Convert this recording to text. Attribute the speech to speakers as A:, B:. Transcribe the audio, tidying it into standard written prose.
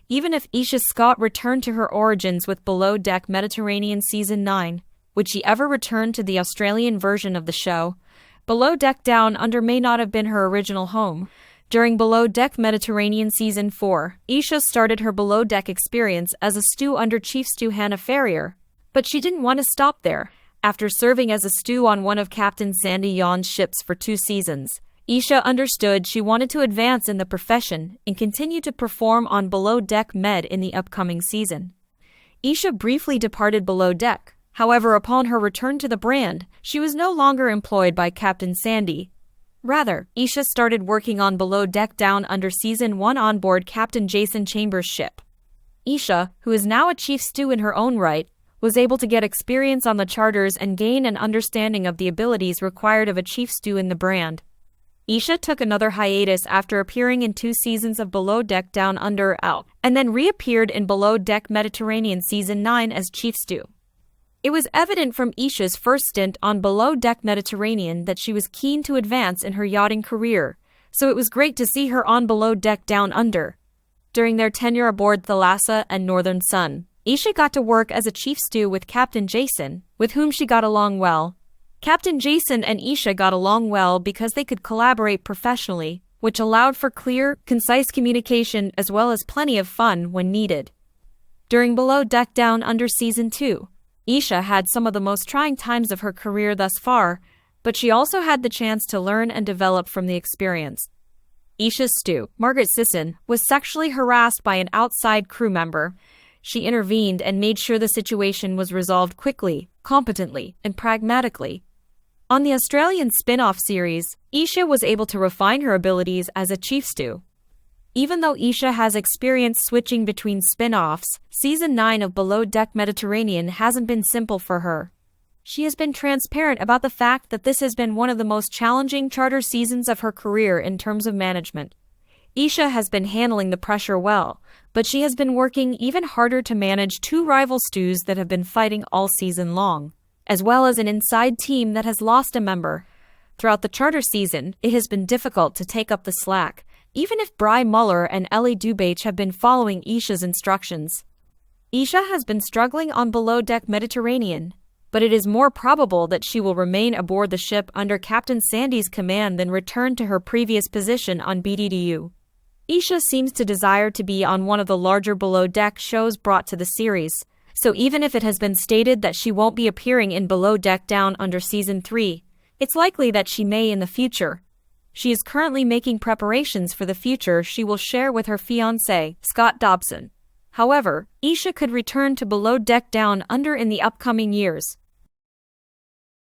A: Even if Aesha Scott returned to her origins with Below Deck Mediterranean Season 9, would she ever return to the Australian version of the show? Below Deck Down Under may not have been her original home. During Below Deck Mediterranean Season 4, Aesha started her Below Deck experience as a stew under Chief Stew Hannah Ferrier. But she didn't want to stop there. After serving as a stew on one of Captain Sandy Yawn's ships for 2 seasons, Aesha understood she wanted to advance in the profession and continue to perform on Below Deck Med in the upcoming season. Aesha briefly departed Below Deck. However, upon her return to the brand, she was no longer employed by Captain Sandy. Rather, Aesha started working on Below Deck Down Under Season 1 on board Captain Jason Chambers' ship. Aesha, who is now a chief stew in her own right, was able to get experience on the charters and gain an understanding of the abilities required of a chief stew in the brand. Aesha took another hiatus after appearing in 2 seasons of Below Deck Down Under Out, and then reappeared in Below Deck Mediterranean Season 9 as chief stew. It was evident from Aesha's first stint on Below Deck Mediterranean that she was keen to advance in her yachting career, so it was great to see her on Below Deck Down Under. During their tenure aboard Thalassa and Northern Sun, Aesha got to work as a chief stew with Captain Jason, with whom she got along well. Captain Jason and Aesha got along well because they could collaborate professionally, which allowed for clear, concise communication as well as plenty of fun when needed. During Below Deck Down Under Season 2, Aesha had some of the most trying times of her career thus far, but she also had the chance to learn and develop from the experience. Aesha's stew, Margaret Sisson, was sexually harassed by an outside crew member. She intervened and made sure the situation was resolved quickly, competently, and pragmatically. On the Australian spin-off series, Aesha was able to refine her abilities as a chief stew. Even though Aesha has experience switching between spin-offs, Season 9 of Below Deck Mediterranean hasn't been simple for her. She has been transparent about the fact that this has been one of the most challenging charter seasons of her career in terms of management. Aesha has been handling the pressure well, but she has been working even harder to manage 2 rival stews that have been fighting all season long, as well as an inside team that has lost a member. Throughout the charter season, it has been difficult to take up the slack, even if Bri Muller and Ellie Dubach have been following Aesha's instructions. Aesha has been struggling on Below Deck Mediterranean, but it is more probable that she will remain aboard the ship under Captain Sandy's command than return to her previous position on BDDU. Aesha seems to desire to be on one of the larger Below Deck shows brought to the series, so even if it has been stated that she won't be appearing in Below Deck Down Under Season 3, it's likely that she may in the future. She is currently making preparations for the future she will share with her fiancé, Scott Dobson. However, Aesha could return to Below Deck Down Under in the upcoming years.